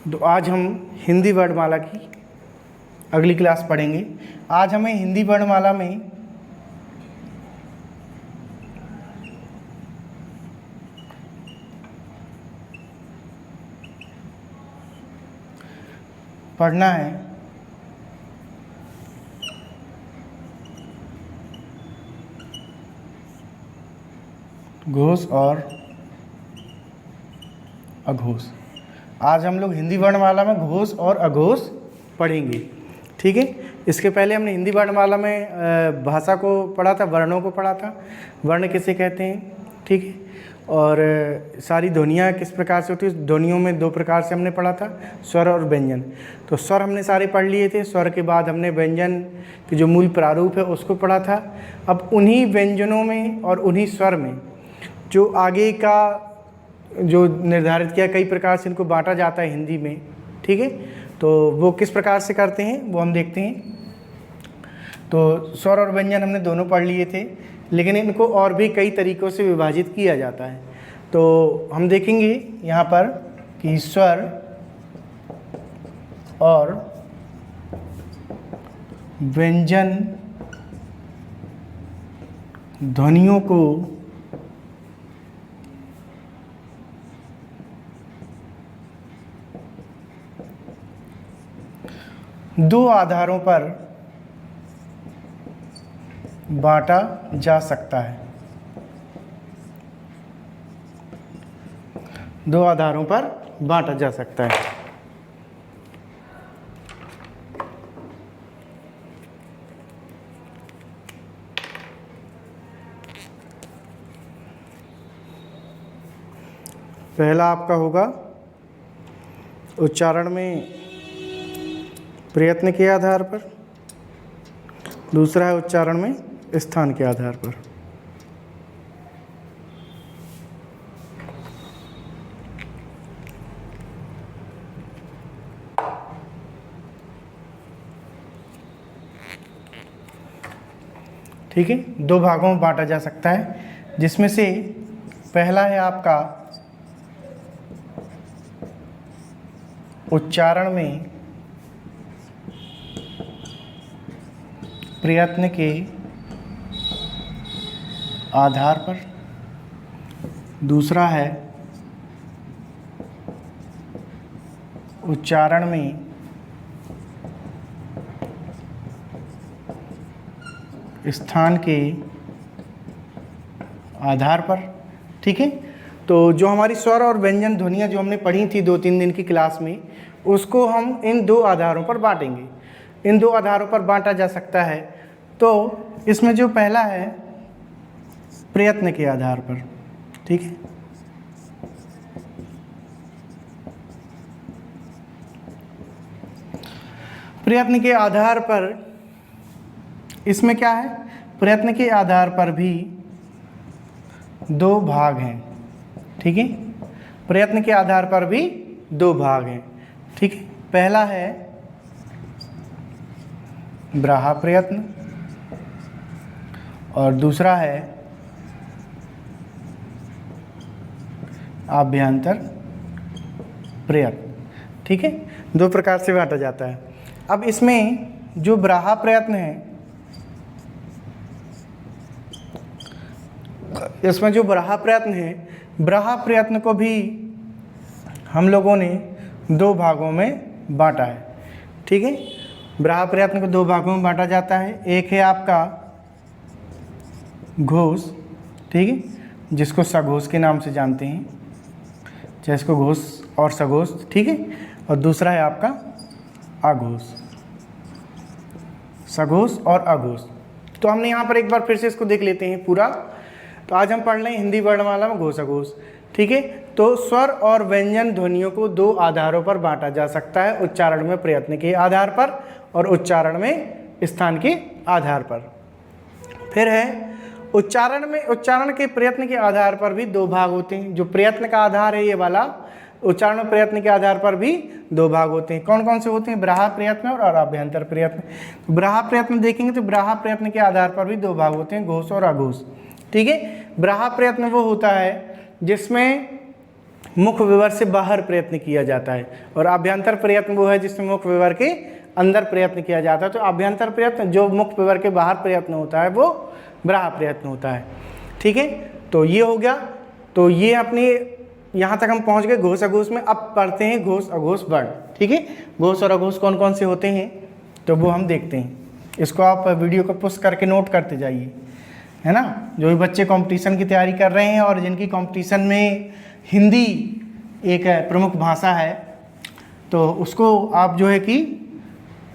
तो आज हम हिंदी वर्णमाला की अगली क्लास पढ़ेंगे। आज हमें हिंदी वर्णमाला में पढ़ना है घोष और अघोष। आज हम लोग हिंदी वर्णमाला में घोष और अघोष पढ़ेंगे, ठीक है। इसके पहले हमने हिंदी वर्णमाला में भाषा को पढ़ा था, वर्णों को पढ़ा था, वर्ण किसे कहते हैं, ठीक है। और सारी ध्वनियाँ किस प्रकार से होती है, ध्वनियों में दो प्रकार से हमने पढ़ा था, स्वर और व्यंजन। तो स्वर हमने सारे पढ़ लिए थे, स्वर के बाद हमने व्यंजन के जो मूल प्रारूप है उसको पढ़ा था। अब उन्हीं व्यंजनों में और उन्हीं स्वर में जो आगे का जो निर्धारित किया, कई प्रकार से इनको बांटा जाता है हिंदी में, ठीक है। तो वो किस प्रकार से करते हैं वो हम देखते हैं। तो स्वर और व्यंजन हमने दोनों पढ़ लिए थे, लेकिन इनको और भी कई तरीक़ों से विभाजित किया जाता है। तो हम देखेंगे यहाँ पर कि स्वर और व्यंजन ध्वनियों को दो आधारों पर बांटा जा सकता है। दो आधारों पर बांटा जा सकता है। पहला आपका होगा उच्चारण में प्रयत्न के आधार पर, दूसरा है उच्चारण में स्थान के आधार पर। ठीक है, दो भागों में बांटा जा सकता है, जिसमें से पहला है आपका उच्चारण में प्रयत्न के आधार पर, दूसरा है उच्चारण में स्थान के आधार पर, ठीक है। तो जो हमारी स्वर और व्यंजन ध्वनियाँ जो हमने पढ़ी थी 2-3 दिन की क्लास में, उसको हम इन दो आधारों पर बांटेंगे। इन दो आधारों पर बांटा जा सकता है। तो इसमें जो पहला है प्रयत्न के आधार पर, ठीक है। प्रयत्न के आधार पर इसमें क्या है, प्रयत्न के आधार पर भी दो भाग हैं, ठीक है। प्रयत्न के आधार पर भी दो भाग हैं, ठीक है। पहला है ब्राहा प्रयत्न और दूसरा है आभ्यंतर प्रयत्न, ठीक है। दो प्रकार से बांटा जाता है। अब इसमें जो ब्राहा प्रयत्न है, इसमें जो ब्राहा प्रयत्न है, ब्राहा प्रयत्न को भी हम लोगों ने दो भागों में बांटा है, ठीक है। ब्राहा प्रयत्न को दो भागों में बांटा जाता है। एक है आपका घोष, ठीक है, जिसको सघोष के नाम से जानते हैं, चाहे इसको घोष और सघोष, ठीक है। और दूसरा है आपका अघोष, सघोष और अघोष। तो हमने यहाँ पर एक बार फिर से इसको देख लेते हैं पूरा। तो आज हम पढ़ लें हिंदी वर्णमाला में घोष अघोष, ठीक है। तो स्वर और व्यंजन ध्वनियों को दो आधारों पर बांटा जा सकता है, उच्चारण में प्रयत्न के आधार पर और उच्चारण में स्थान के आधार पर। फिर है उच्चारण में, उच्चारण के प्रयत्न के आधार पर भी दो भाग होते हैं। जो प्रयत्न का आधार है ये वाला, उच्चारण में प्रयत्न के आधार पर भी दो भाग होते हैं। कौन कौन से होते हैं, ब्राहा प्रयत्न और आभ्यंतर प्रयत्न। ब्राहा प्रयत्न देखेंगे तो ब्राहा प्रयत्न के आधार पर भी दो भाग होते हैं, घोष और अघोष, ठीक है। ब्राहा प्रयत्न वो होता है जिसमें मुख्य विवर से बाहर प्रयत्न किया जाता है, और अभ्यंतर प्रयत्न वो है जिसमें मुख्य विवर के अंदर प्रयत्न किया जाता है। तो अभ्यंतर प्रयत्न, जो मुख्य विवर के बाहर प्रयत्न होता है वो ब्राह प्रयत्न होता है। ठीक है, तो ये हो गया। तो ये अपने यहाँ तक हम पहुँच गए घोष अघोष में। अब पढ़ते हैं घोष अघोष वर्ण। ठीक है, घोष और अघोष कौन कौन से होते हैं तो वो हम देखते हैं। इसको आप वीडियो को पुश करके नोट करते जाइए, है ना। जो भी बच्चे कंपटीशन की तैयारी कर रहे हैं और जिनकी कंपटीशन में हिंदी एक प्रमुख भाषा है, तो उसको आप जो है कि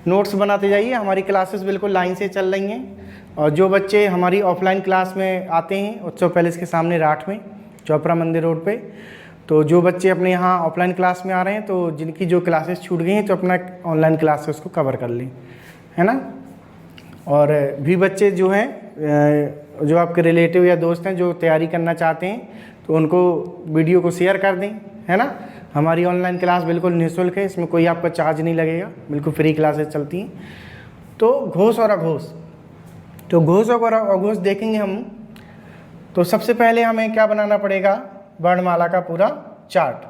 नोट्स बनाते जाइए। हमारी क्लासेस बिल्कुल लाइन से चल रही हैं, और जो बच्चे हमारी ऑफलाइन क्लास में आते हैं उत्सव पैलेस के सामने राठ में, चौपरा मंदिर रोड पे, तो जो बच्चे अपने यहाँ ऑफलाइन क्लास में आ रहे हैं, तो जिनकी जो क्लासेस छूट गई हैं तो अपना ऑनलाइन क्लास से उसको कवर कर लें, है ना। और भी बच्चे जो हैं, जो आपके रिलेटिव या दोस्त हैं जो तैयारी करना चाहते हैं, तो उनको वीडियो को शेयर कर दें, है ना। हमारी ऑनलाइन क्लास बिल्कुल निःशुल्क है, इसमें कोई आपका चार्ज नहीं लगेगा, बिल्कुल फ्री क्लासेस चलती हैं। तो घोष और अघोष, तो घोष और अघोष देखेंगे हम। तो सबसे पहले हमें क्या बनाना पड़ेगा, वर्णमाला का पूरा चार्ट।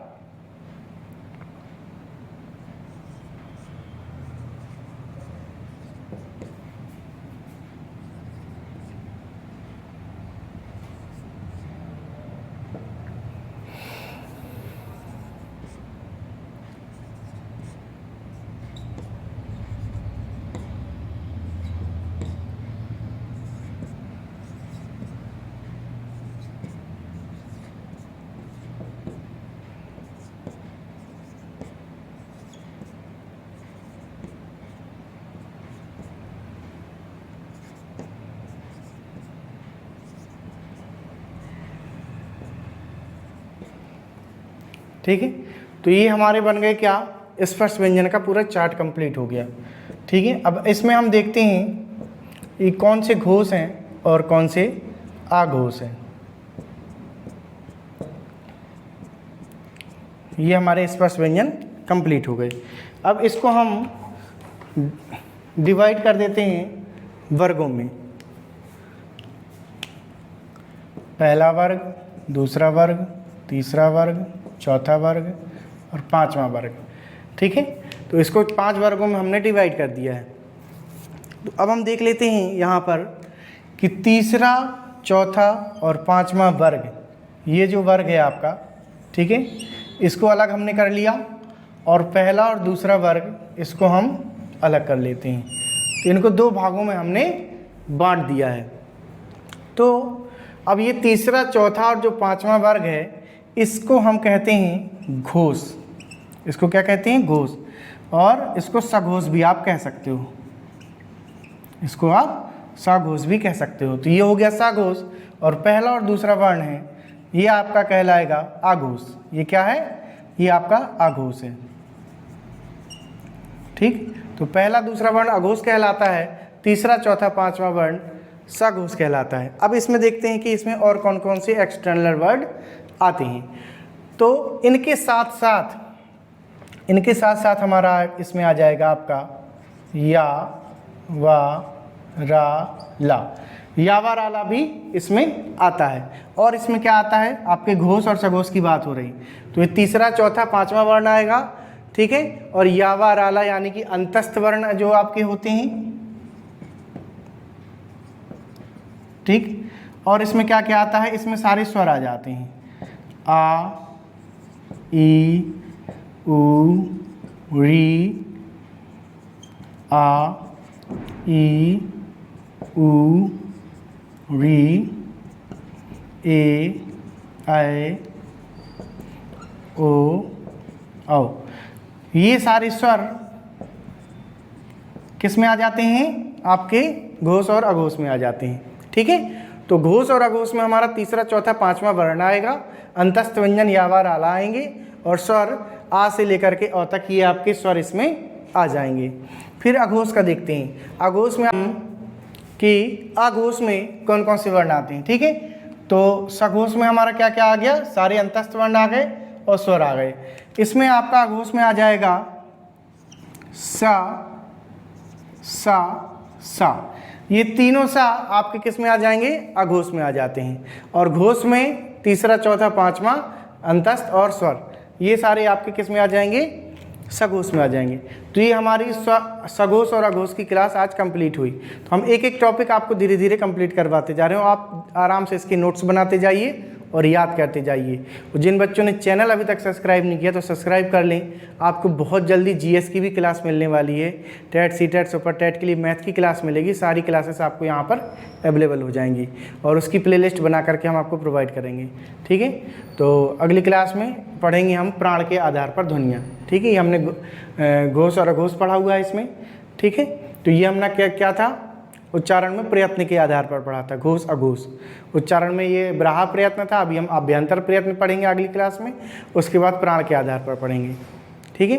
ठीक है, तो ये हमारे बन गए क्या, स्पर्श व्यंजन का पूरा चार्ट कंप्लीट हो गया। ठीक है, अब इसमें हम देखते हैं ये कौन से घोष हैं और कौन से आघोष हैं। ये हमारे स्पर्श व्यंजन कंप्लीट हो गए। अब इसको हम डिवाइड कर देते हैं वर्गों में, पहला वर्ग, दूसरा वर्ग, तीसरा वर्ग, चौथा वर्ग और पांचवा वर्ग। ठीक है, तो इसको 5 वर्गों में हमने डिवाइड कर दिया है। तो अब हम देख लेते हैं यहाँ पर कि तीसरा, चौथा और पांचवा वर्ग, ये जो वर्ग है आपका, ठीक है, इसको अलग हमने कर लिया, और पहला और दूसरा वर्ग इसको हम अलग कर लेते हैं। तो इनको 2 भागों में हमने बांट दिया है। तो अब ये तीसरा, चौथा और जो पांचवा वर्ग है, इसको हम कहते हैं घोष। इसको क्या कहते हैं, घोष। और इसको सघोष भी आप कह सकते हो, इसको आप सघोष भी कह सकते हो। तो ये हो गया सघोष, और पहला और दूसरा वर्ण है ये आपका कहलाएगा आघोष। ये क्या है, ये आपका आघोष है। ठीक, तो पहला दूसरा वर्ण आघोष कहलाता है, तीसरा, चौथा, पांचवा वर्ण सघोष कहलाता है। अब इसमें देखते हैं कि इसमें और कौन कौन से एक्सटर्नल वर्ड आते हैं। तो इनके साथ साथ हमारा इसमें आ जाएगा आपका या, वा, रा, ला। या, वा, रा, ला भी इसमें आता है। और इसमें क्या आता है, आपके घोष और सघोष की बात हो रही, तो ये तीसरा, चौथा, पांचवा वर्ण आएगा। ठीक है, और या, वा, रा, ला यानी कि अंतस्थ वर्ण जो आपके होते हैं। ठीक, और इसमें क्या क्या आता है, इसमें सारे स्वर आ जाते हैं, आ, ई, उ, री, आ, ई, उ, री, ए, ऐ, ओ, औ। ये सारे स्वर किस में आ जाते हैं, आपके घोष और अघोष में आ जाते हैं। ठीक है, तो घोष और अघोष में हमारा तीसरा, चौथा, पांचवा वर्ण आएगा, अंतस्थ व्यंजन या, वा, रा, ला आएंगे, और स्वर आ से लेकर के औ तक ये आपके स्वर इसमें आ जाएंगे। फिर अघोष का देखते हैं। अघोष में हम कि अघोष में कौन कौन से वर्ण आते हैं। ठीक है, तो सघोष में हमारा क्या क्या आ गया, सारे अंतस्थ वर्ण आ गए और स्वर आ गए। इसमें आपका अघोष में आ जाएगा सा, सा, सा। ये तीनों सा आपके किस में आ जाएंगे, अघोष में आ जाते हैं। और घोष में तीसरा, चौथा, पांचवा अंतस्थ और स्वर, ये सारे आपके किस में आ जाएंगे, सघोष में आ जाएंगे। तो ये हमारी सघोष और अघोष की क्लास आज कंप्लीट हुई। तो हम एक एक टॉपिक आपको धीरे धीरे कंप्लीट करवाते जा रहे हो, आप आराम से इसके नोट्स बनाते जाइए और याद करते जाइए। और जिन बच्चों ने चैनल अभी तक सब्सक्राइब नहीं किया तो सब्सक्राइब कर लें, आपको बहुत जल्दी जीएस की भी क्लास मिलने वाली है, टेट सीटेट सुपर टेट के लिए मैथ की क्लास मिलेगी, सारी क्लासेस आपको यहाँ पर अवेलेबल हो जाएंगी और उसकी प्लेलिस्ट बना करके हम आपको प्रोवाइड करेंगे। ठीक है, तो अगली क्लास में पढ़ेंगे हम प्राण के आधार पर ध्वनियाँ। ठीक है, ये हमने घोष और अघोष पढ़ा हुआ है इसमें। ठीक है, तो ये हमने क्या था, उच्चारण में प्रयत्न के आधार पर पढ़ा था, घोष अघोष। उच्चारण में ये ब्राहा प्रयत्न था, अभी हम अभ्यंतर प्रयत्न पढ़ेंगे अगली क्लास में, उसके बाद प्राण के आधार पर पढ़ेंगे। ठीक है।